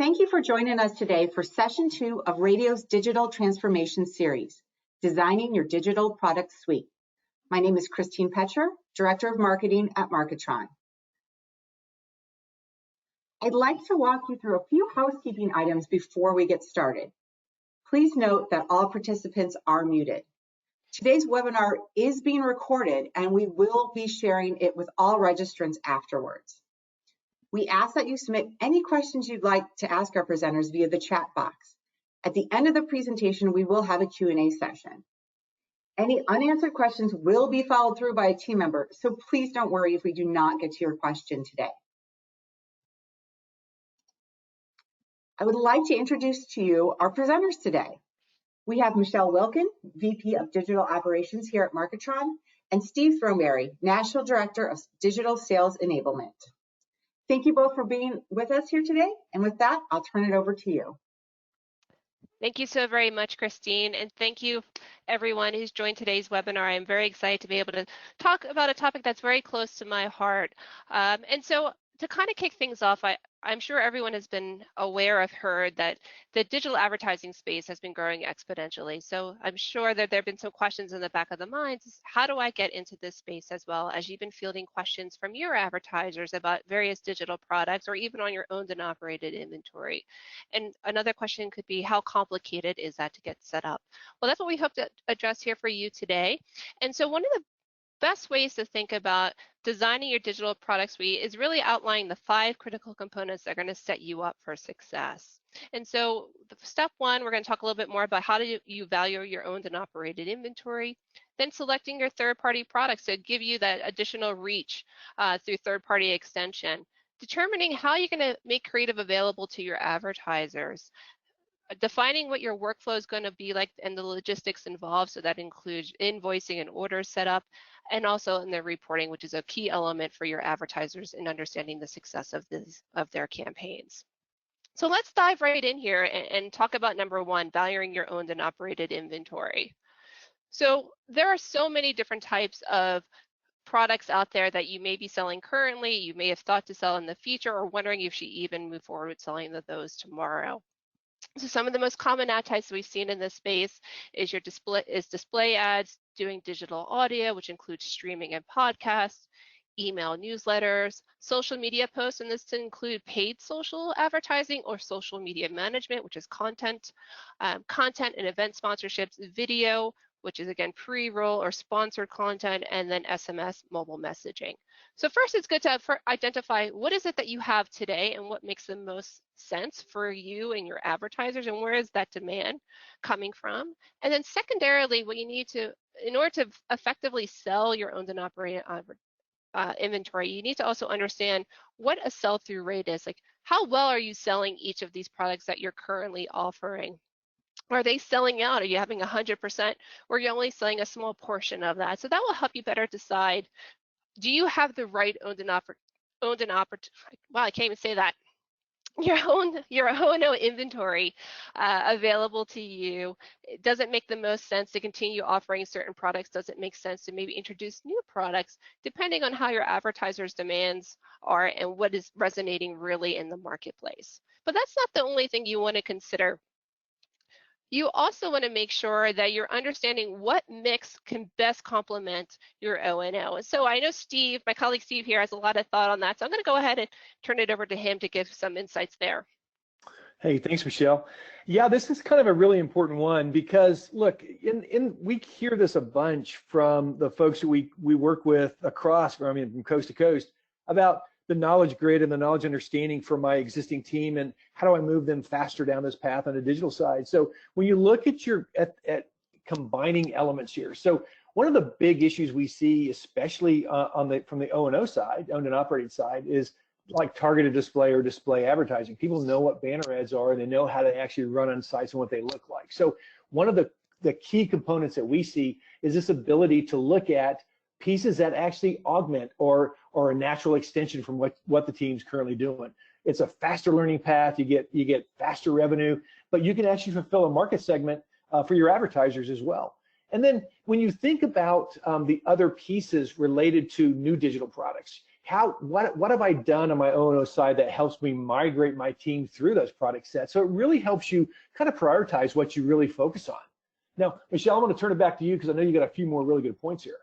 Thank you for joining us today for Session 2 of Radio's Digital Transformation Series, Designing Your Digital Product Suite. My name is Christine Petcher, Director of Marketing at Marketron. I'd like to walk you through a few housekeeping items before we get started. Please note that all participants are muted. Today's webinar is being recorded and we will be sharing it with all registrants afterwards. We ask that you submit any questions you'd like to ask our presenters via the chat box. At the end of the presentation, we will have a Q&A session. Any unanswered questions will be followed through by a team member, so please don't worry if we do not get to your question today. I would like to introduce to you our presenters today. We have Michelle Wilkin, VP of Digital Operations here at Marketron, and Steve Throneberry, National Director of Digital Sales Enablement. Thank you both for being with us here today. And with that, I'll turn it over to you. Thank you so very much, Christine. And thank you, everyone who's joined today's webinar. I'm very excited to be able to talk about a topic that's very close to my heart. And so to kind of kick things off, I'm sure everyone has been aware or heard that the digital advertising space has been growing exponentially. So I'm sure that there have been some questions in the back of the minds. How do I get into this space, as well as you've been fielding questions from your advertisers about various digital products or even on your owned and operated inventory? And another question could be, how complicated is that to get set up? Well, that's what we hope to address here for you today. And so one of the best ways to think about designing your digital product suite is really outlining the 5 critical components that are going to set you up for success. And so step 1, we're going to talk a little bit more about how do you value your owned and operated inventory, then selecting your third-party products to give you that additional reach through third-party extension, determining how you're going to make creative available to your advertisers, defining what your workflow is going to be like and the logistics involved, so that includes invoicing and order setup, and also in their reporting, which is a key element for your advertisers in understanding the success of their campaigns. So let's dive right in here and talk about number 1, valuing your owned and operated inventory. So there are so many different types of products out there that you may be selling currently, you may have thought to sell in the future, or wondering if you even move forward with selling those tomorrow. So some of the most common ad types we've seen in this space is display ads, doing digital audio, which includes streaming and podcasts, email newsletters, social media posts, and this to include paid social advertising or social media management, which is content and event sponsorships, video, which is again pre-roll or sponsored content, and then SMS mobile messaging. So first, it's good to identify what is it that you have today and what makes the most sense for you and your advertisers, and where is that demand coming from? And then secondarily, what you need to, in order to effectively sell your owned and operated inventory, you need to also understand what a sell-through rate is. Like, how well are you selling each of these products that you're currently offering? Are they selling out? Are you having 100%, or are you only selling a small portion of that? So that will help you better decide, do you have the right owned and operated, wow, I can't even say that, your O&O inventory available to you? Does it make the most sense to continue offering certain products? Does it make sense to maybe introduce new products, depending on how your advertisers' demands are and what is resonating really in the marketplace? But that's not the only thing you want to consider. You also want to make sure that you're understanding what mix can best complement your O&O. And so I know Steve, my colleague Steve here, has a lot of thought on that. So I'm going to go ahead and turn it over to him to give some insights there. Hey, thanks, Michelle. Yeah, this is kind of a really important one because, look, we hear this a bunch from the folks that we work with across, from coast to coast, about the knowledge grid and the knowledge understanding for my existing team, and how do I move them faster down this path on the digital side. So when you look at combining elements here, so one of the big issues we see, especially from the O&O side, owned and operated side, is like targeted display or display advertising. People know what banner ads are, and they know how they actually run on sites and what they look like. So one of the key components that we see is this ability to look at pieces that actually augment or a natural extension from what the team's currently doing. It's a faster learning path. You get faster revenue, but you can actually fulfill a market segment for your advertisers as well. And then when you think about the other pieces related to new digital products, what have I done on my own side that helps me migrate my team through those product sets? So it really helps you kind of prioritize what you really focus on. Now, Michelle, I'm going to turn it back to you because I know you got a few more really good points here.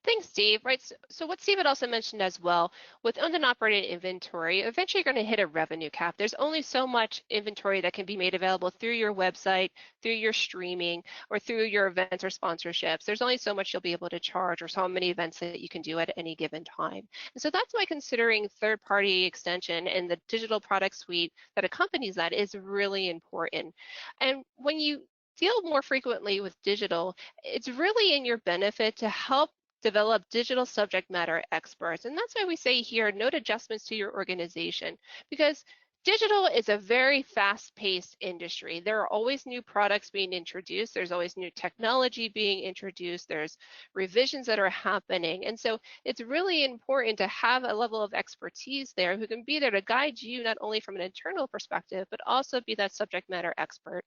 Thanks, Steve. Right. So what Steve had also mentioned as well, with owned and operated inventory, eventually you're going to hit a revenue cap. There's only so much inventory that can be made available through your website, through your streaming, or through your events or sponsorships. There's only so much you'll be able to charge, or so many events that you can do at any given time. And so that's why considering third-party extension and the digital product suite that accompanies that is really important. And when you deal more frequently with digital, it's really in your benefit to help develop digital subject matter experts. And that's why we say here, note adjustments to your organization, because digital is a very fast-paced industry. There are always new products being introduced. There's always new technology being introduced. There's revisions that are happening. And so it's really important to have a level of expertise there who can be there to guide you not only from an internal perspective, but also be that subject matter expert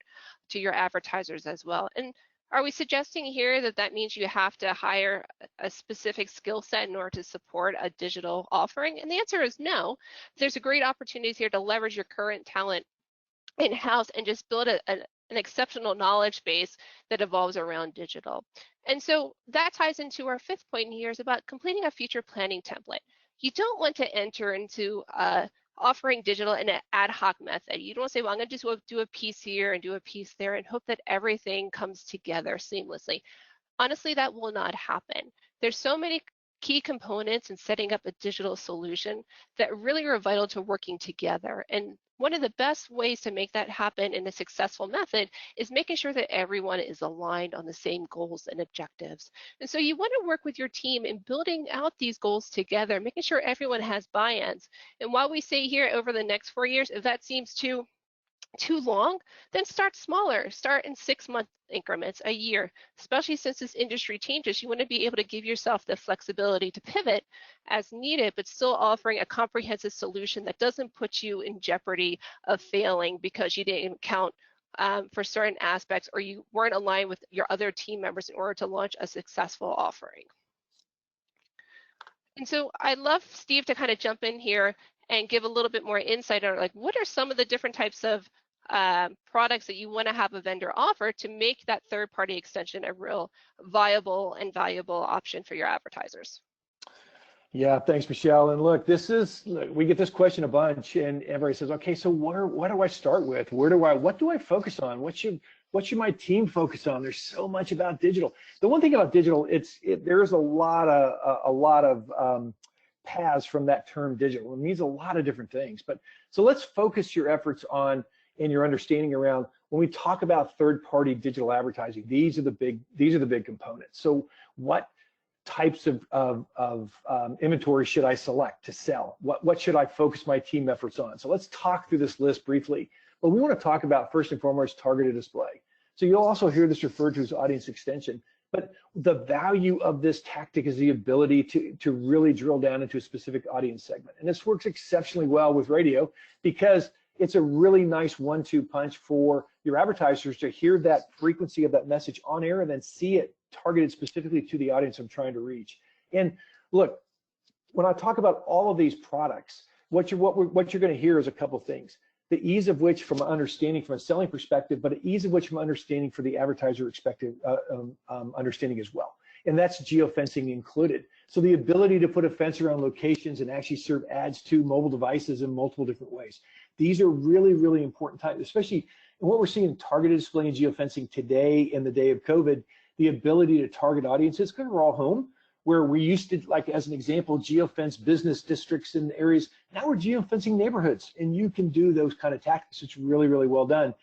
to your advertisers as well. And are we suggesting here that that means you have to hire a specific skill set in order to support a digital offering? And the answer is no. There's a great opportunity here to leverage your current talent in-house and just build an exceptional knowledge base that evolves around digital. And so that ties into our fifth point here, is about completing a future planning template. You don't want to enter into offering digital in an ad hoc method. You don't say, well, I'm going to just do a piece here and do a piece there and hope that everything comes together seamlessly. Honestly, that will not happen. There's so many key components in setting up a digital solution that really are vital to working together. And one of the best ways to make that happen in a successful method is making sure that everyone is aligned on the same goals and objectives. And so you want to work with your team in building out these goals together, making sure everyone has buy-ins. And while we say here over the next 4 years, if that seems too long, then start smaller. Start in 6-month increments, a year. Especially since this industry changes, you want to be able to give yourself the flexibility to pivot as needed, but still offering a comprehensive solution that doesn't put you in jeopardy of failing because you didn't count for certain aspects, or you weren't aligned with your other team members in order to launch a successful offering. And so I'd love Steve to kind of jump in here and give a little bit more insight on, like, what are some of the different types of products that you want to have a vendor offer to make that third-party extension a real viable and valuable option for your advertisers? Yeah, thanks, Michelle. And look, we get this question a bunch, and everybody says, okay, so what do I start with? What do I focus on? What should my team focus on? There's so much about digital. The one thing about digital, there's a lot of paths from that term digital. It means a lot of different things. But so let's focus your efforts on and your understanding around when we talk about third-party digital advertising. These are the big components. So what types of inventory should I select to sell? What should I focus my team efforts on? So let's talk through this list briefly. But we want to talk about, first and foremost, targeted display. So you'll also hear this referred to as audience extension. But the value of this tactic is the ability to really drill down into a specific audience segment. And this works exceptionally well with radio because it's a really nice 1-2 punch for your advertisers to hear that frequency of that message on air and then see it targeted specifically to the audience I'm trying to reach. And look, when I talk about all of these products, what you're going to hear is a couple things. The ease of which from an understanding from a selling perspective, but the ease of which from understanding for the advertiser expected understanding as well. And that's geofencing included. So the ability to put a fence around locations and actually serve ads to mobile devices in multiple different ways. These are really, really important types, especially in what we're seeing in targeted display and geofencing today in the day of COVID, the ability to target audiences, because we're all home, where we used to, like as an example, geofence business districts and areas. Now we're geofencing neighborhoods, and you can do those kind of tactics. It's really, really well done.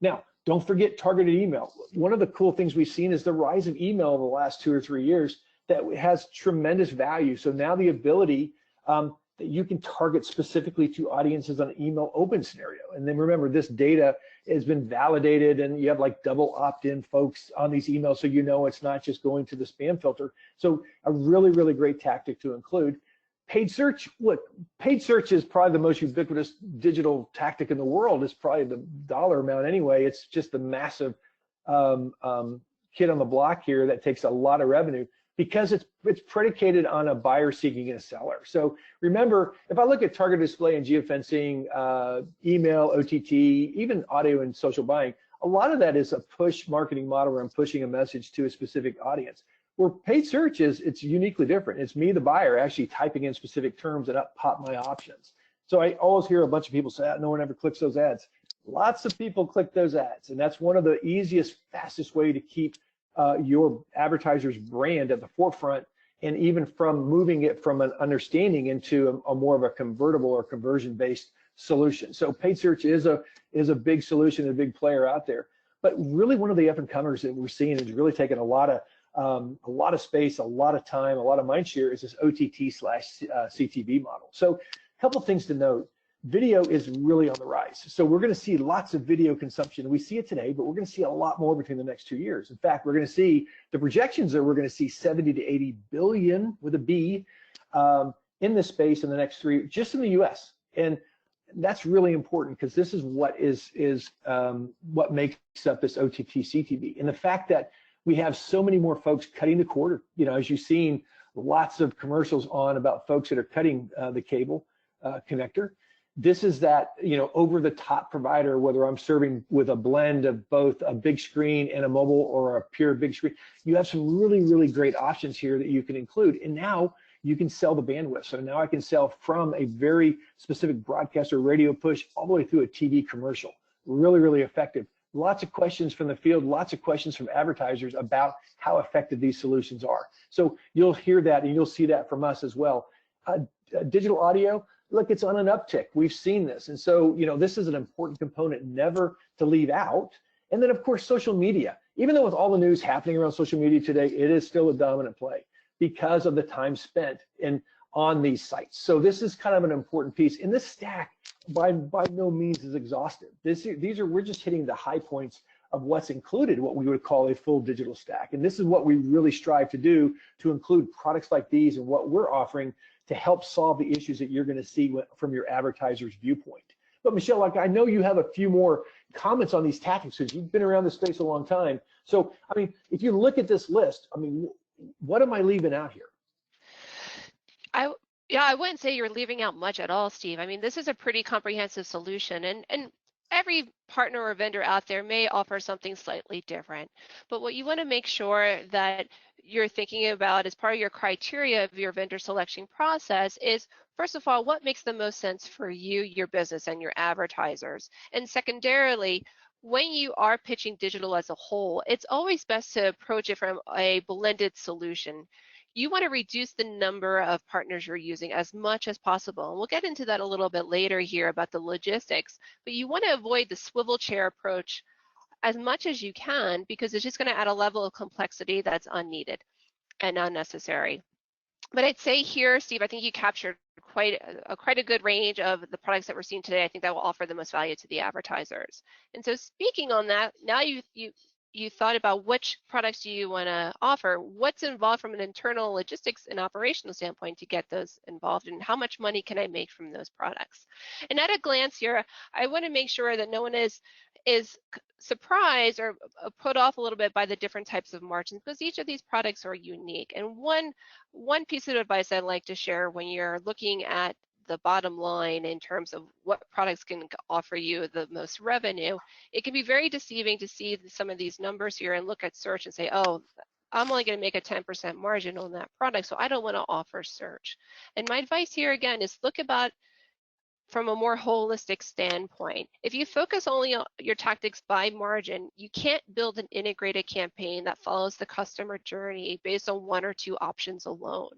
Now, don't forget targeted email. One of the cool things we've seen is the rise of email over the last 2 or 3 years that has tremendous value. So now the ability that you can target specifically to audiences on an email open scenario. And then remember, this data has been validated, and you have like double opt-in folks on these emails, so you know it's not just going to the spam filter. So a really, really great tactic to include. Paid search, look, paid search is probably the most ubiquitous digital tactic in the world. It's probably the dollar amount anyway. It's just the massive kid on the block here that takes a lot of revenue, because it's predicated on a buyer seeking a seller. So remember, if I look at target display and geofencing, email, OTT, even audio and social buying, a lot of that is a push marketing model where I'm pushing a message to a specific audience. Where paid search it's uniquely different. It's me, the buyer, actually typing in specific terms and up pop my options. So I always hear a bunch of people say, no one ever clicks those ads. Lots of people click those ads, and that's one of the easiest, fastest way to keep your advertiser's brand at the forefront, and even from moving it from an understanding into a more of a convertible or conversion-based solution. So paid search is a big solution, a big player out there. But really, one of the up-and-comers that we're seeing is really taking a lot of space, a lot of time, a lot of mind share is this OTT/CTV model. So a couple things to note. Video is really on the rise. So we're going to see lots of video consumption. We see it today, but we're going to see a lot more between the next 2 years. In fact, we're going to see the projections are we're going to see 70 to 80 billion with a B in this space in the next 3, just in the US. And that's really important because this is what what makes up this OTT CTV. And the fact that we have so many more folks cutting the cord, as you've seen lots of commercials on about folks that are cutting the cable connector. This is that, over the top provider, whether I'm serving with a blend of both a big screen and a mobile or a pure big screen, you have some really, really great options here that you can include. And now you can sell the bandwidth. So now I can sell from a very specific broadcast or radio push all the way through a TV commercial. Really, really effective. Lots of questions from the field, lots of questions from advertisers about how effective these solutions are. So you'll hear that and you'll see that from us as well. Digital audio, look, it's on an uptick. We've seen this. And so, this is an important component never to leave out. And then, of course, social media. Even though with all the news happening around social media today, it is still a dominant play because of the time spent on these sites. So this is kind of an important piece. And this stack, by no means is exhaustive. We're just hitting the high points of what's included, what we would call a full digital stack. And this is what we really strive to do, to include products like these and what we're offering to help solve the issues that you're going to see from your advertiser's viewpoint. But Michelle, I know you have a few more comments on these tactics because you've been around this space a long time. So, if you look at this list, what am I leaving out here? I wouldn't say you're leaving out much at all, Steve. This is a pretty comprehensive solution, and every partner or vendor out there may offer something slightly different. But what you want to make sure that you're thinking about as part of your criteria of your vendor selection process is, first of all, what makes the most sense for you, your business, and your advertisers? And secondarily, when you are pitching digital as a whole, it's always best to approach it from a blended solution. You want to reduce the number of partners you're using as much as possible. And we'll get into that a little bit later here about the logistics, but you want to avoid the swivel chair approach as much as you can, because it's just going to add a level of complexity that's unneeded and unnecessary. But I'd say here, Steve, I think you captured quite a good range of the products that we're seeing today. I think that will offer the most value to the advertisers. And so speaking on that, now you thought about which products do you want to offer, what's involved from an internal logistics and operational standpoint to get those involved, and how much money can I make from those products? And at a glance here, I want to make sure that no one is surprised or put off a little bit by the different types of margins, because each of these products are unique. And one piece of advice I'd like to share when you're looking at the bottom line in terms of what products can offer you the most revenue, it can be very deceiving to see some of these numbers here and look at search and say, oh, I'm only going to make a 10% margin on that product, so I don't want to offer search. And my advice here again is look about from a more holistic standpoint. If you focus only on your tactics by margin, you can't build an integrated campaign that follows the customer journey based on 1 or 2 options alone.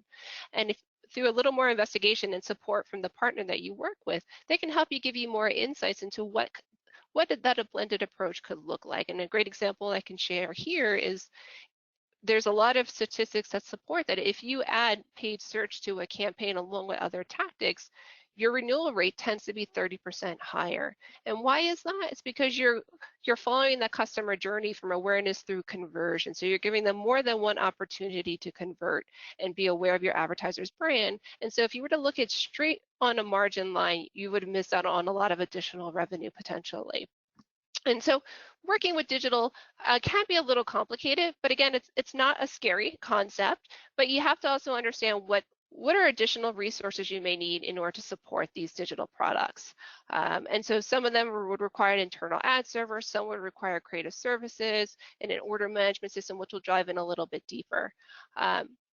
And if through a little more investigation and support from the partner that you work with, they can help you give you more insights into what that a blended approach could look like. And a great example I can share here is there's a lot of statistics that support that if you add paid search to a campaign along with other tactics, your renewal rate tends to be 30% higher. And why is that? It's because you're following that customer journey from awareness through conversion. So you're giving them more than one opportunity to convert and be aware of your advertiser's brand. And so if you were to look at straight on a margin line, you would miss out on a lot of additional revenue potentially. And so working with digital can be a little complicated, but again, it's not a scary concept, but you have to also understand what are additional resources you may need in order to support these digital products. And so some of them would require an internal ad server, some would require creative services and an order management system, which will dive in a little bit deeper.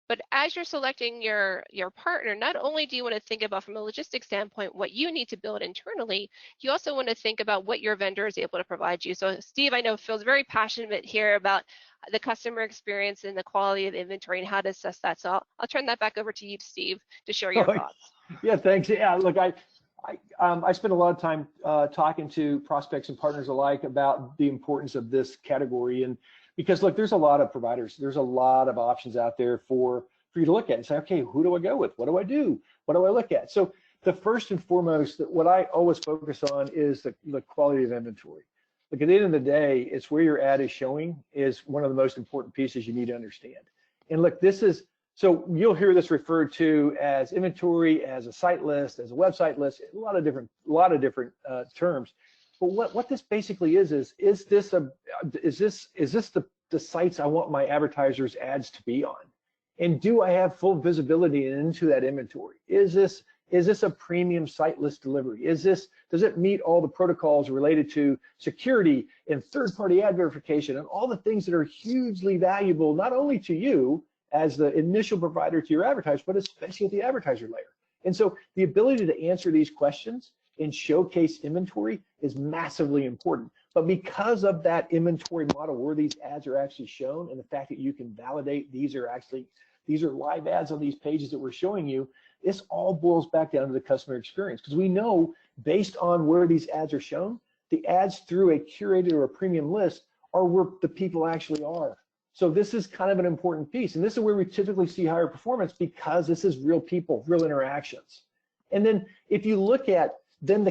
But as you're selecting your partner, not only do you want to think about from a logistics standpoint what you need to build internally, you also want to think about what your vendor is able to provide you. So Steve, I know, feels very passionate here about the customer experience and the quality of inventory and how to assess that. So I'll turn that back over to you, Steve, to share your thoughts. Yeah, thanks. Yeah, look, I spend a lot of time talking to prospects and partners alike about the importance of this category. And because look, there's a lot of providers, there's a lot of options out there for you to look at and say, okay, who do I go with? What do I do? What do I look at? So the first and foremost, that what I always focus on is the quality of inventory. Like at the end of the day, it's where your ad is showing is one of the most important pieces you need to understand. And look, this is, so you'll hear this referred to as inventory, as a site list, as a website list, a lot of different terms. But what this basically is this the sites I want my advertisers' ads to be on? And do I have full visibility into that inventory? Is this a premium site list delivery? Does it meet all the protocols related to security and third-party ad verification and all the things that are hugely valuable, not only to you as the initial provider to your advertiser, but especially at the advertiser layer? And so the ability to answer these questions and showcase inventory is massively important. But because of that inventory model where these ads are actually shown and the fact that you can validate these are live ads on these pages that we're showing you, this all boils back down to the customer experience, because we know based on where these ads are shown, the ads through a curated or a premium list are where the people actually are. So this is kind of an important piece. And this is where we typically see higher performance, because this is real people, real interactions. And then if you look at then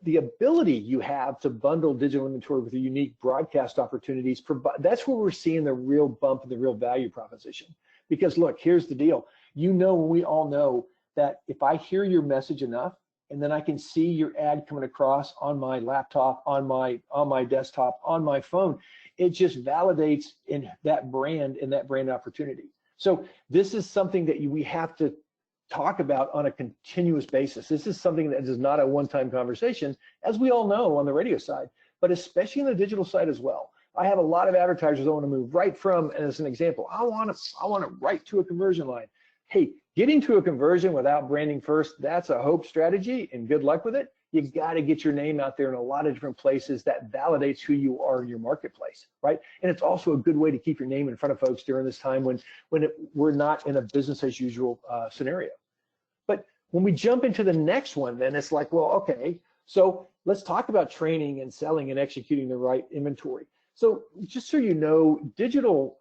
the ability you have to bundle digital inventory with the unique broadcast opportunities, that's where we're seeing the real bump and the real value proposition. Because look, here's the deal. We all know that if I hear your message enough, and then I can see your ad coming across on my laptop, on my desktop, on my phone, it just validates in that brand and that brand opportunity. So this is something that we have to talk about on a continuous basis. This is something that is not a one-time conversation, as we all know on the radio side, but especially in the digital side as well. I have a lot of advertisers that want to move right from, as an example, I want to right to a conversion line. Hey, getting to a conversion without branding first, that's a hope strategy, and good luck with it. You got to get your name out there in a lot of different places that validates who you are in your marketplace, right? And it's also a good way to keep your name in front of folks during this time when we're not in a business as usual scenario. But when we jump into the next one, then it's like, well, okay, so let's talk about training and selling and executing the right inventory. So just so you know, digital,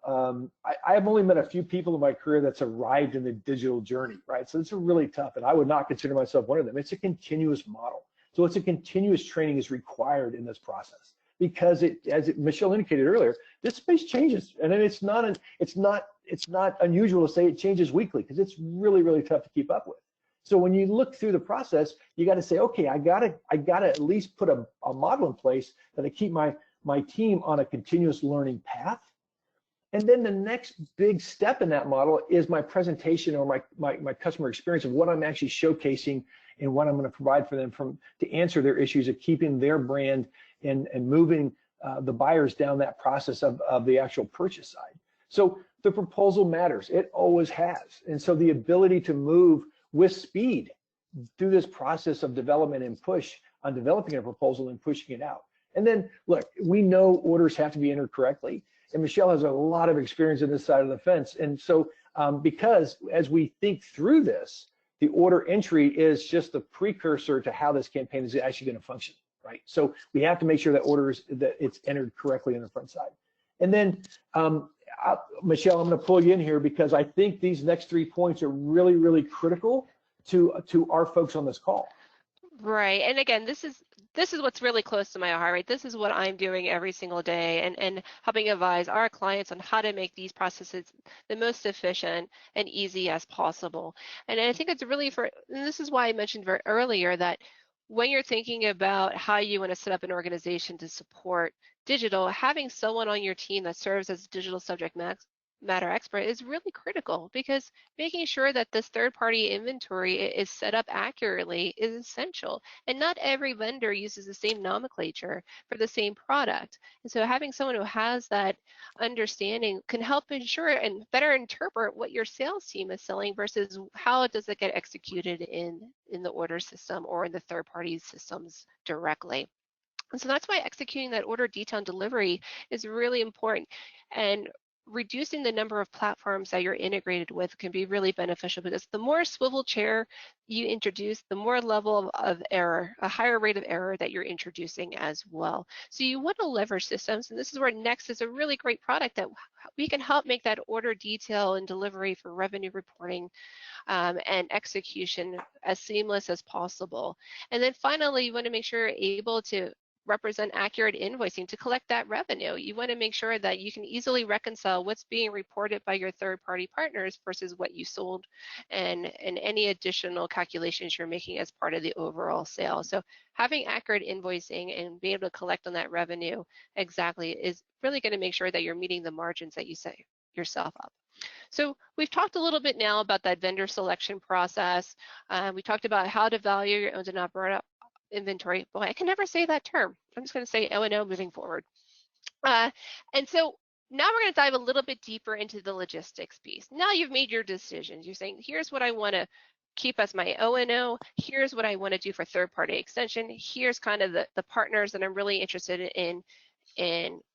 I've only met a few people in my career that's arrived in the digital journey, right? So it's really tough, and I would not consider myself one of them. It's a continuous model. So it's a continuous training is required in this process, because Michelle indicated earlier, this space changes, and it's not unusual to say it changes weekly, because it's really, really tough to keep up with. So when you look through the process, you got to say, okay, I gotta at least put a model in place that I keep my team on a continuous learning path. And then the next big step in that model is my presentation or my customer experience of what I'm actually showcasing and what I'm going to provide for them to answer their issues of keeping their brand and moving the buyers down that process of the actual purchase side. So the proposal matters. It always has. And so the ability to move with speed through this process of development and push on developing a proposal and pushing it out. And then, look, we know orders have to be entered correctly, and Michelle has a lot of experience on this side of the fence. And so, because as we think through this, the order entry is just the precursor to how this campaign is actually going to function, right? So we have to make sure that it's entered correctly on the front side. And then, Michelle, I'm going to pull you in here because I think these next 3 points are really, really critical to our folks on this call. Right, and again, this is what's really close to my heart, right? This is what I'm doing every single day, and helping advise our clients on how to make these processes the most efficient and easy as possible. And I think it's really and this is why I mentioned earlier that when you're thinking about how you want to set up an organization to support digital, having someone on your team that serves as a digital subject matter expert is really critical, because making sure that this third-party inventory is set up accurately is essential. And not every vendor uses the same nomenclature for the same product. And so having someone who has that understanding can help ensure and better interpret what your sales team is selling versus how does it get executed in the order system or in the third-party systems directly. And so that's why executing that order detail and delivery is really important. And reducing the number of platforms that you're integrated with can be really beneficial, because the more swivel chair you introduce, the more level of error, a higher rate of error that you're introducing as well. So you want to leverage systems, and this is where Next is a really great product that we can help make that order detail and delivery for revenue reporting and execution as seamless as possible. And then finally, you want to make sure you're able to represent accurate invoicing to collect that revenue. You want to make sure that you can easily reconcile what's being reported by your third-party partners versus what you sold, and any additional calculations you're making as part of the overall sale. So having accurate invoicing and being able to collect on that revenue exactly is really going to make sure that you're meeting the margins that you set yourself up. So we've talked a little bit now about that vendor selection process. We talked about how to value your owned and operated inventory. Boy, I can never say that term. I'm just going to say O&O moving forward. And so now we're going to dive a little bit deeper into the logistics piece. Now you've made your decisions. You're saying, here's what I want to keep as my O&O. Here's what I want to do for third-party extension. Here's kind of the partners that I'm really interested in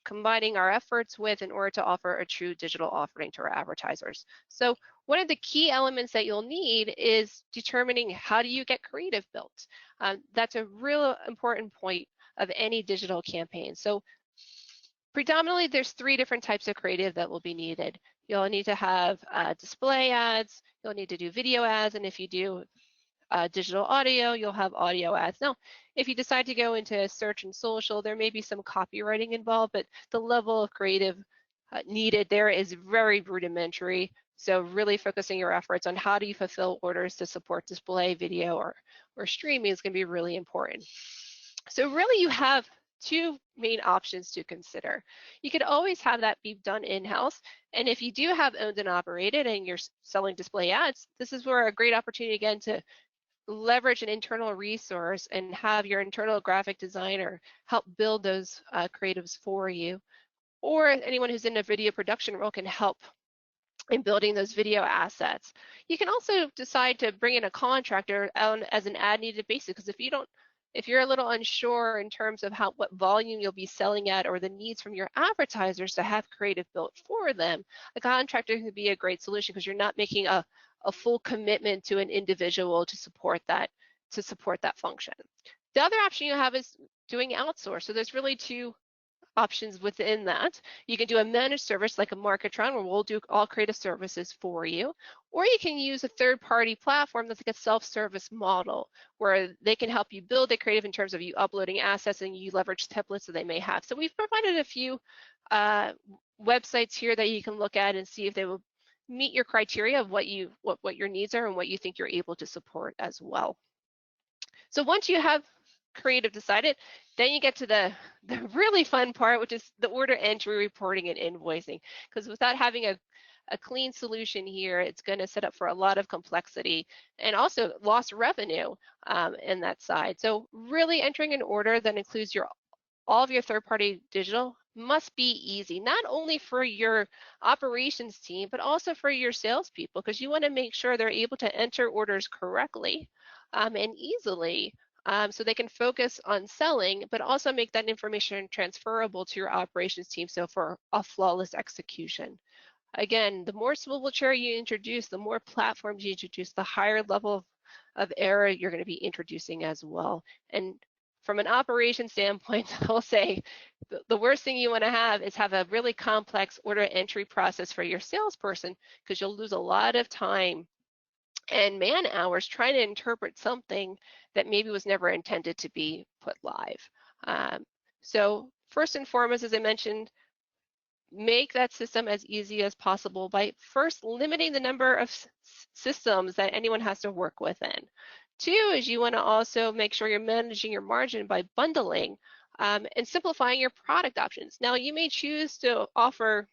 combining our efforts with in order to offer a true digital offering to our advertisers. So one of the key elements that you'll need is determining how do you get creative built. That's a real important point of any digital campaign. So predominantly there's 3 different types of creative that will be needed. You'll need to have display ads, you'll need to do video ads, and if you do digital audio, you'll have audio ads. Now, if you decide to go into search and social, there may be some copywriting involved, but the level of creative needed there is very rudimentary. So really focusing your efforts on how do you fulfill orders to support display, video, or streaming is going to be really important. So really you have 2 main options to consider. You could always have that be done in-house. And if you do have owned and operated and you're selling display ads, this is where a great opportunity again to leverage an internal resource and have your internal graphic designer help build those creatives for you. Or anyone who's in a video production role can help in building those video assets. You can also decide to bring in a contractor on as an ad needed basis, because if you're a little unsure in terms of what volume you'll be selling at or the needs from your advertisers to have creative built for them, a contractor could be a great solution, because you're not making a full commitment to an individual to support that function. The other option you have is doing outsource. So there's really 2 options within that. You can do a managed service like a Marketron, where we'll do all creative services for you, or you can use a third-party platform that's like a self-service model, where they can help you build the creative in terms of you uploading assets and you leverage templates that they may have. So we've provided a few websites here that you can look at and see if they will meet your criteria of what your needs are and what you think you're able to support as well. So once you have creative decided, then you get to the really fun part, which is the order entry, reporting, and invoicing. Because without having a clean solution here, it's going to set up for a lot of complexity and also lost revenue in that side. So really entering an order that includes all of your third-party digital must be easy, not only for your operations team, but also for your salespeople, because you want to make sure they're able to enter orders correctly and easily, so they can focus on selling, but also make that information transferable to your operations team, so for a flawless execution. Again, the more swivel chair you introduce, the more platforms you introduce, the higher level of error you're going to be introducing as well. And from an operation standpoint, I'll say the worst thing you want to have is have a really complex order entry process for your salesperson, because you'll lose a lot of time and man hours trying to interpret something that maybe was never intended to be put live. So first and foremost, as I mentioned, make that system as easy as possible by first limiting the number of systems that anyone has to work within. Two is you want to also make sure you're managing your margin by bundling and simplifying your product options. Now, you may choose to offer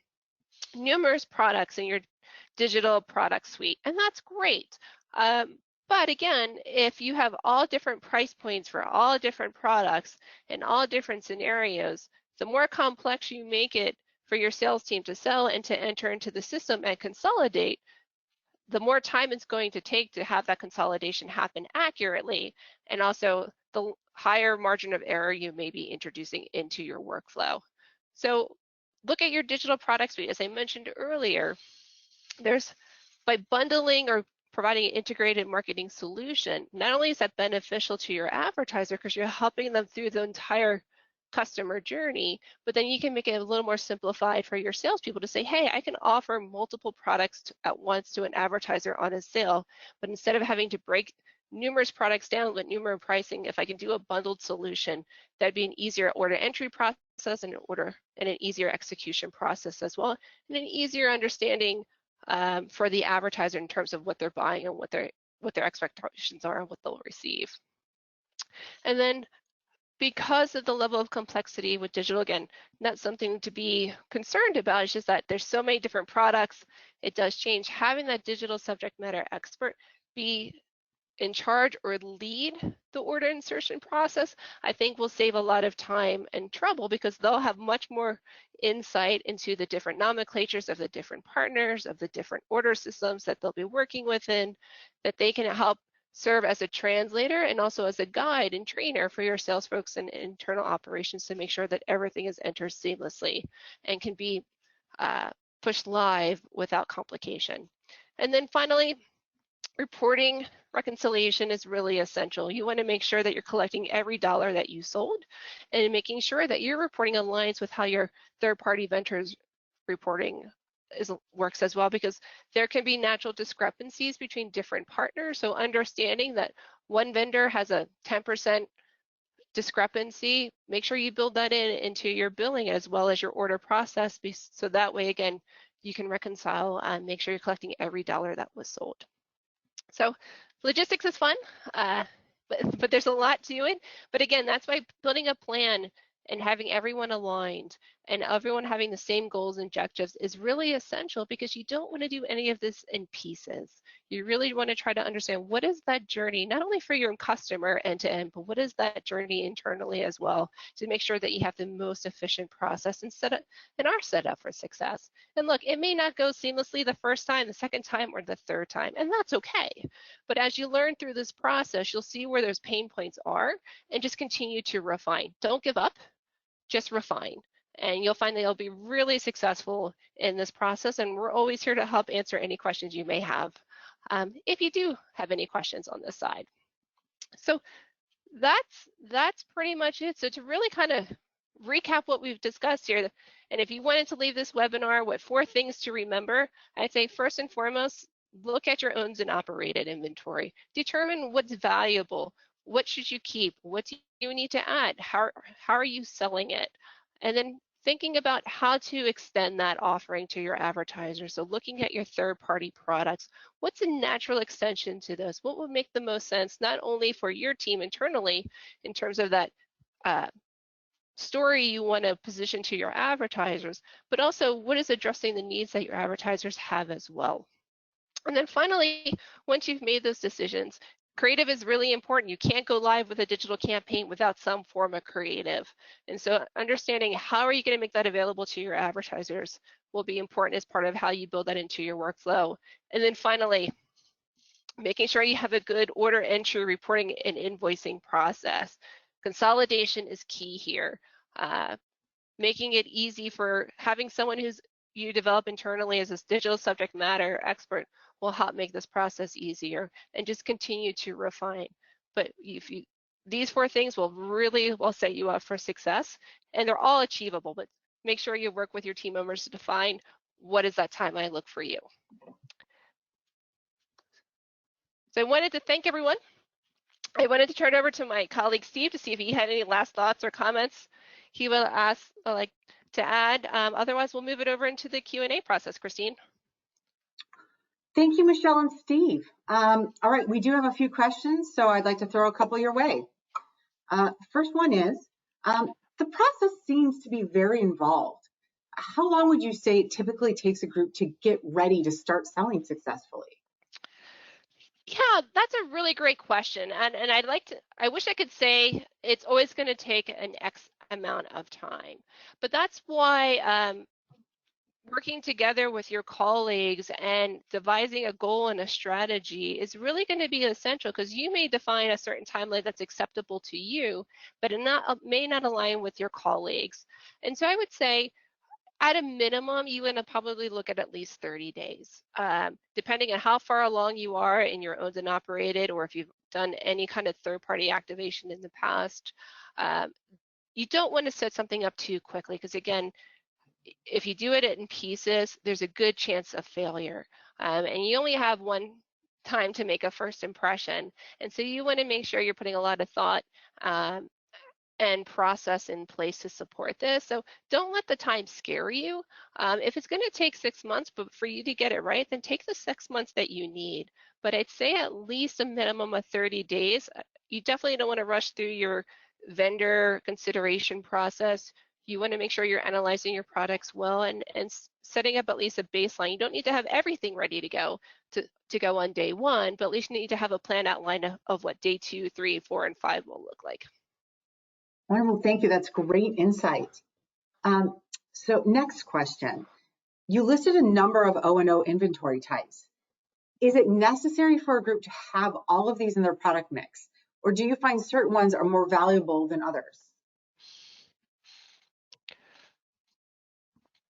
numerous products in your digital product suite, and that's great. But again, if you have all different price points for all different products and all different scenarios, the more complex you make it for your sales team to sell and to enter into the system and consolidate, the more time it's going to take to have that consolidation happen accurately, and also the higher margin of error you may be introducing into your workflow. So look at your digital product suite. As I mentioned earlier, by bundling or providing an integrated marketing solution, not only is that beneficial to your advertiser because you're helping them through the entire customer journey, but then you can make it a little more simplified for your salespeople to say, hey, I can offer multiple products at once to an advertiser on a sale, but instead of having to break numerous products down with numerous pricing, if I can do a bundled solution, that'd be an easier order entry process and an easier execution process as well, and an easier understanding for the advertiser in terms of what they're buying and what their expectations are and what they'll receive. And then because of the level of complexity with digital, again, not something to be concerned about. It's just that there's so many different products. It does change. Having that digital subject matter expert be in charge or lead the order insertion process, I think will save a lot of time and trouble because they'll have much more insight into the different nomenclatures of the different partners, of the different order systems that they'll be working within, that they can help serve as a translator and also as a guide and trainer for your sales folks and internal operations to make sure that everything is entered seamlessly and can be pushed live without complication. And then finally, reporting reconciliation is really essential. You want to make sure that you're collecting every dollar that you sold and making sure that your reporting aligns with how your third-party vendors reporting works as well, because there can be natural discrepancies between different partners. So understanding that one vendor has a 10% discrepancy, make sure you build that into your billing as well as your order process, so that way, again, you can reconcile and make sure you're collecting every dollar that was sold. So logistics is fun, but there's a lot to it. But again, that's why building a plan and having everyone aligned and everyone having the same goals and objectives is really essential, because you don't want to do any of this in pieces. You really want to try to understand what is that journey, not only for your customer end to end, but what is that journey internally as well, to make sure that you have the most efficient process and are set up for success. And look, it may not go seamlessly the first time, the second time, or the third time, and that's okay. But as you learn through this process, you'll see where those pain points are and just continue to refine. Don't give up, just refine. And you'll find that you'll be really successful in this process. And we're always here to help answer any questions you may have, if you do have any questions on this side. So that's pretty much it. So to really kind of recap what we've discussed here, and if you wanted to leave this webinar with 4 things to remember, I'd say first and foremost, look at your owned and operated inventory. Determine what's valuable. What should you keep? What do you need to add? How are you selling it? And then thinking about how to extend that offering to your advertisers. So looking at your third-party products, what's a natural extension to those? What would make the most sense, not only for your team internally in terms of that story you want to position to your advertisers, but also what is addressing the needs that your advertisers have as well. And then finally, once you've made those decisions, creative is really important. You can't go live with a digital campaign without some form of creative. And so understanding how are you going to make that available to your advertisers will be important as part of how you build that into your workflow. And then finally, making sure you have a good order entry, reporting, and invoicing process. Consolidation is key here. Making it easy for having someone you develop internally as a digital subject matter expert will help make this process easier, and just continue to refine. But these 4 things will set you up for success, and they're all achievable, but make sure you work with your team members to define what is that timeline look for you. So I wanted to thank everyone. I wanted to turn it over to my colleague Steve to see if he had any last thoughts or comments he will like to add. Otherwise, we'll move it over into the Q&A process. Christine. Thank you, Michelle and Steve. All right, we do have a few questions, so I'd like to throw a couple your way. First one is, the process seems to be very involved. How long would you say it typically takes a group to get ready to start selling successfully? Yeah, that's a really great question. And I wish I could say it's always going to take an X amount of time. But that's why working together with your colleagues and devising a goal and a strategy is really going to be essential, because you may define a certain timeline that's acceptable to you, but it may not align with your colleagues. And so I would say, at a minimum, you want to probably look at least 30 days, depending on how far along you are in your owned and operated, or if you've done any kind of third-party activation in the past. You don't want to set something up too quickly, because again, if you do it in pieces, there's a good chance of failure. And you only have one time to make a first impression. And so you want to make sure you're putting a lot of thought and process in place to support this. So don't let the time scare you. If it's going to take 6 months, but for you to get it right, then take the 6 months that you need. But I'd say at least a minimum of 30 days. You definitely don't want to rush through your vendor consideration process. You want to make sure you're analyzing your products well and setting up at least a baseline. You don't need to have everything ready to go on day one, but at least you need to have a plan outline of what day 2, 3, 4, and 5 will look like. Wonderful, thank you. That's great insight. So next question. You listed a number of O&O inventory types. Is it necessary for a group to have all of these in their product mix, or do you find certain ones are more valuable than others?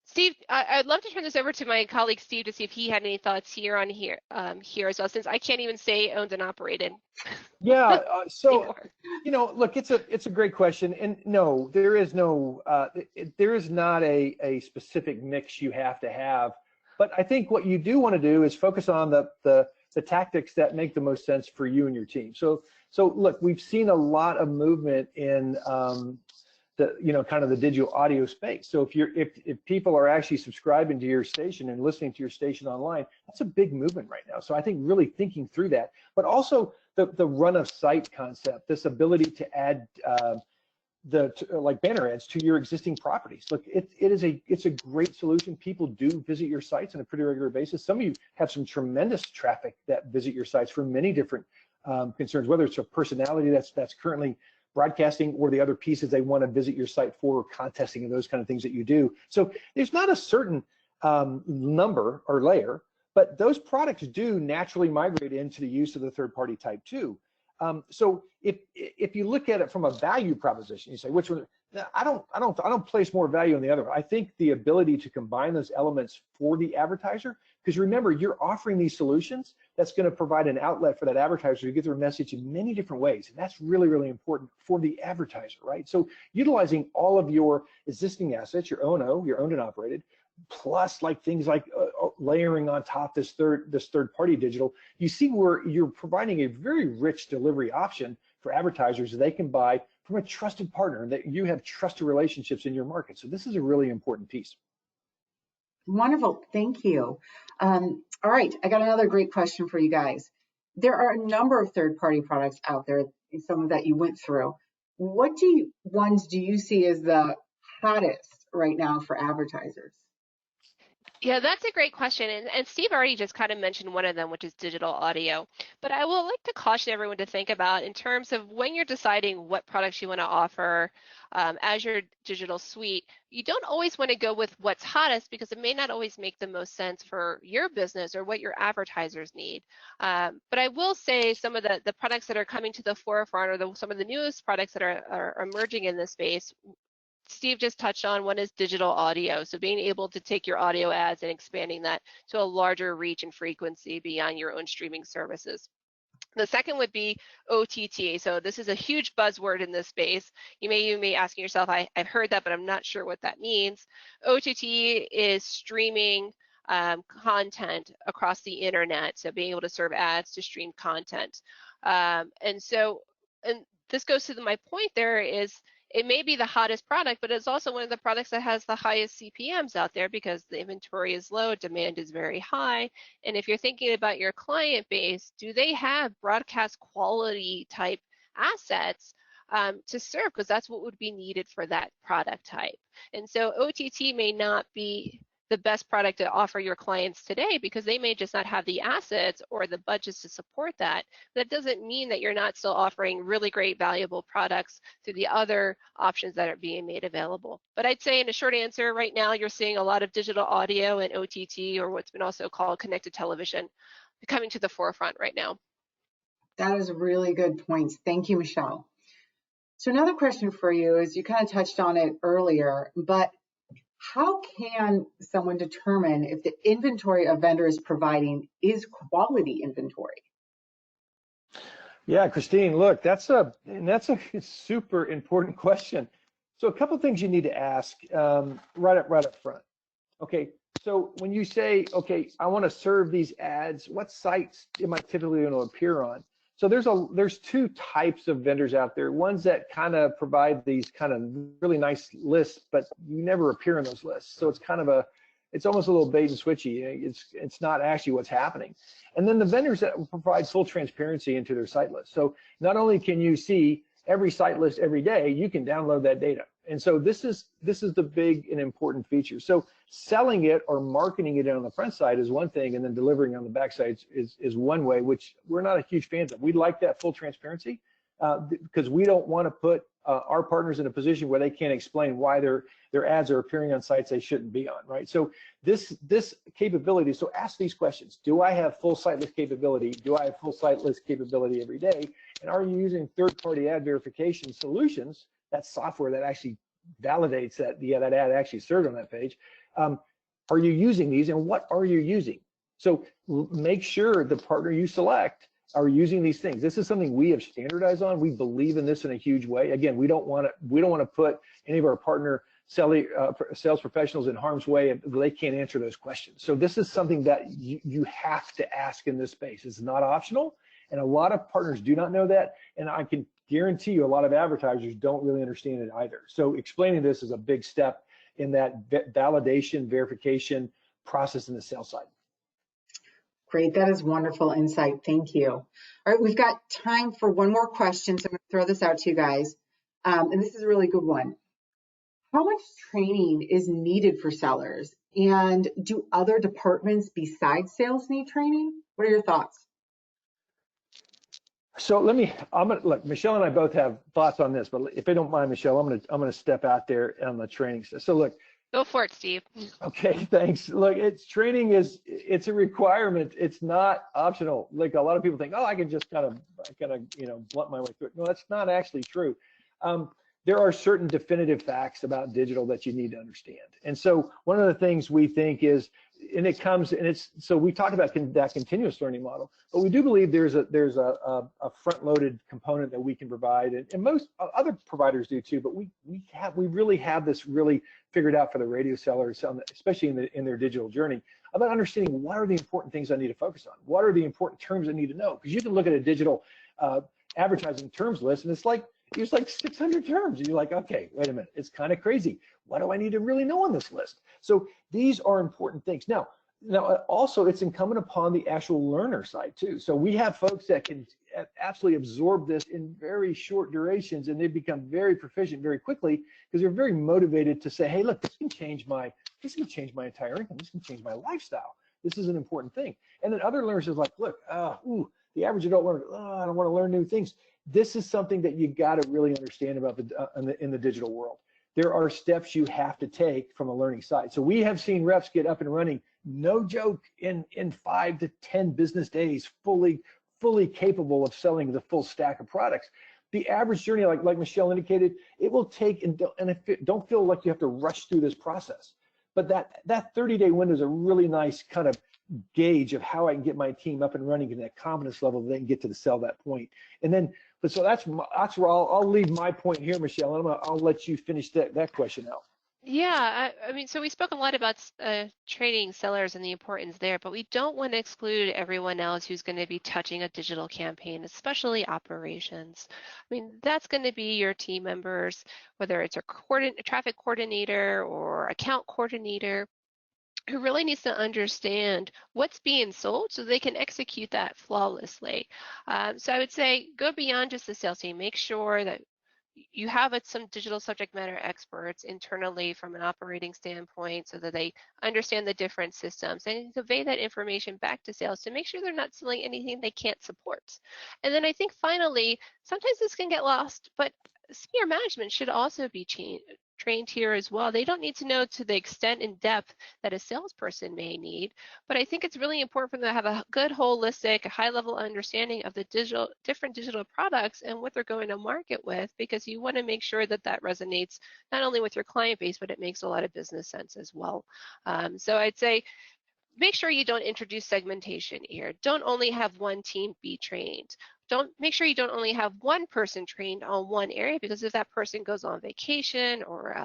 Steve, I'd love to turn this over to my colleague Steve to see if he had any thoughts here as well, since I can't even say owned and operated. Yeah, so look, it's a great question, and no, there is not a specific mix you have to have, but I think what you do want to do is focus on the tactics that make the most sense for you and your team. So look, we've seen a lot of movement in kind of the digital audio space. So if people are actually subscribing to your station and listening to your station online, that's a big movement right now. So I think really thinking through that, but also the run of site concept, this ability to add like banner ads to your existing properties. Look, it's a great solution. People do visit your sites on a pretty regular basis. Some of you have some tremendous traffic that visit your sites for many different concerns, whether it's a personality that's currently broadcasting or the other pieces they want to visit your site for, contesting and those kind of things that you do. So there's not a certain number or layer, but those products do naturally migrate into the use of the third-party type too. So if you look at it from a value proposition, you say which one? I don't place more value on the other. I think the ability to combine those elements for the advertiser, because remember, you're offering these solutions that's going to provide an outlet for that advertiser to get their message in many different ways, and that's really, really important for the advertiser, right? So utilizing all of your existing assets, your O&O, your owned and operated, plus like things like layering on top this third party digital, you see where you're providing a very rich delivery option for advertisers that they can buy from a trusted partner, that you have trusted relationships in your market. So this is a really important piece. Wonderful, thank you. All right, I got another great question for you guys. There are a number of third-party products out there, some of that you went through. What ones do you see as the hottest right now for advertisers? Yeah, that's a great question. And Steve already just kind of mentioned one of them, which is digital audio. But I would like to caution everyone to think about in terms of when you're deciding what products you want to offer as your digital suite, you don't always want to go with what's hottest, because it may not always make the most sense for your business or what your advertisers need. But I will say some of the products that are coming to the forefront, or some of the newest products that are emerging in this space, Steve just touched on. One is digital audio. So being able to take your audio ads and expanding that to a larger reach and frequency beyond your own streaming services. The second would be OTT. So this is a huge buzzword in this space. You may be asking yourself, I've heard that, but I'm not sure what that means. OTT is streaming content across the internet. So being able to serve ads to stream content. And this goes to my point there is, it may be the hottest product, but it's also one of the products that has the highest CPMs out there because the inventory is low, demand is very high. And if you're thinking about your client base, do they have broadcast quality type assets to serve? Because that's what would be needed for that product type. And so OTT may not be the best product to offer your clients today because they may just not have the assets or the budgets to support that. That doesn't mean that you're not still offering really great, valuable products through the other options that are being made available. But I'd say in a short answer, right now you're seeing a lot of digital audio and OTT, or what's been also called connected television, coming to the forefront right now. That is really good points. Thank you, Michelle. So another question for you is, you kind of touched on it earlier, but how can someone determine if the inventory a vendor is providing is quality inventory? Yeah, Christine, look, that's a super important question. So a couple of things you need to ask right up front. Okay, so when you say, okay, I want to serve these ads, what sites am I typically going to appear on? So there's two types of vendors out there. Ones that kind of provide these kind of really nice lists, but you never appear in those lists. So it's almost a little bait and switchy. It's not actually what's happening. And then the vendors that will provide full transparency into their site list. So not only can you see every site list every day, you can download that data. And so this is the big and important feature. So selling it or marketing it on the front side is one thing, and then delivering on the back side is one way, which we're not a huge fans of. We like that full transparency because we don't want to put our partners in a position where they can't explain why their ads are appearing on sites they shouldn't be on, right? So this capability, so ask these questions. Do I have full site list capability? Do I have full site list capability every day? And are you using third-party ad verification solutions, that software that actually validates that, yeah, that ad actually served on that page? Are you using these, and what are you using? So make sure the partner you select are using these things. This is something we have standardized on. We believe in this in a huge way. Again, we don't want to put any of our partner sales professionals in harm's way if they can't answer those questions. So this is something that you have to ask in this space. It's not optional, and a lot of partners do not know that, and I can guarantee you a lot of advertisers don't really understand it either. So explaining this is a big step in that validation, verification process in the sales side. Great, that is wonderful insight. Thank you. All right, we've got time for one more question, so I'm going to throw this out to you guys. And this is a really good one. How much training is needed for sellers? And do other departments besides sales need training? What are your thoughts? So look, Michelle and I both have thoughts on this, but if you don't mind, Michelle, I'm gonna step out there on the training stuff. So look. Go for it, Steve. Okay, thanks. Look, it's a requirement. It's not optional. Like a lot of people think, oh, I can just kind of blunt my way through it. No, that's not actually true. There are certain definitive facts about digital that you need to understand. And so one of the things we think is, so we talked about that continuous learning model, but we do believe there's a front-loaded component that we can provide, and most other providers do too, but we really have this really figured out for the radio sellers, especially in their digital journey, about understanding what are the important things I need to focus on, what are the important terms I need to know, because you can look at a digital advertising terms list and it's like 600 terms. And you're like, okay, wait a minute, it's kind of crazy. What do I need to really know on this list? So these are important things. Now also it's incumbent upon the actual learner side too. So we have folks that can absolutely absorb this in very short durations, and they become very proficient very quickly because they're very motivated to say, hey, look, this can change my entire income. This can change my lifestyle. This is an important thing. And then other learners is like, look, the average adult learner, I don't want to learn new things. This is something that you got to really understand about in the digital world. There are steps you have to take from a learning side. So we have seen reps get up and running, no joke, in 5 to 10 business days, fully capable of selling the full stack of products. The average journey, like Michelle indicated, it will take, and don't feel like you have to rush through this process. But that 30-day window is a really nice kind of gauge of how I can get my team up and running in that confidence level, then get to the sell that point. And then, so that's where I'll leave my point here, Michelle, and I'll let you finish that question out. Yeah, I mean, so we spoke a lot about training sellers and the importance there, but we don't want to exclude everyone else who's going to be touching a digital campaign, especially operations. I mean, that's going to be your team members, whether it's a traffic coordinator or account coordinator, who really needs to understand what's being sold so they can execute that flawlessly. So I would say go beyond just the sales team. Make sure that you have some digital subject matter experts internally from an operating standpoint so that they understand the different systems and convey that information back to sales to make sure they're not selling anything they can't support. And then I think finally, sometimes this can get lost, but senior management should also be trained here as well. They don't need to know to the extent and depth that a salesperson may need, but I think it's really important for them to have a good holistic, high-level understanding of the different digital products and what they're going to market with, because you want to make sure that that resonates not only with your client base, but it makes a lot of business sense as well. So I'd say make sure you don't introduce segmentation here. Don't only have one team be trained. Make sure you don't only have one person trained on one area, because if that person goes on vacation or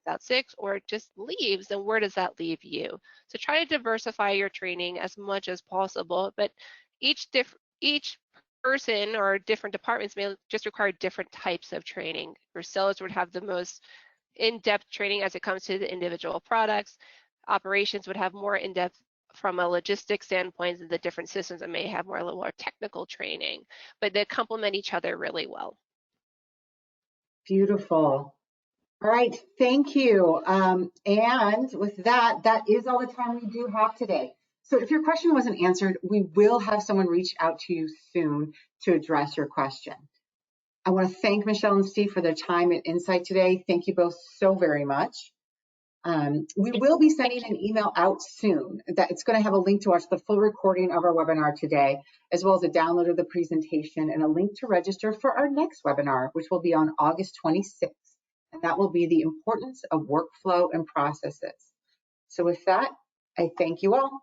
out sick or just leaves, then where does that leave you? So try to diversify your training as much as possible, but each person or different departments may just require different types of training. Your sellers would have the most in-depth training as it comes to the individual products. Operations would have more in-depth from a logistics standpoint, and the different systems that may have a little more technical training, but they complement each other really well. Beautiful. All right, thank you. And with that, that is all the time we do have today. So if your question wasn't answered, we will have someone reach out to you soon to address your question. I want to thank Michelle and Steve for their time and insight today. Thank you both so very much. We will be sending an email out soon that it's going to have a link to watch the full recording of our webinar today, as well as a download of the presentation and a link to register for our next webinar, which will be on August 26th. And that will be the importance of workflow and processes. So with that, I thank you all.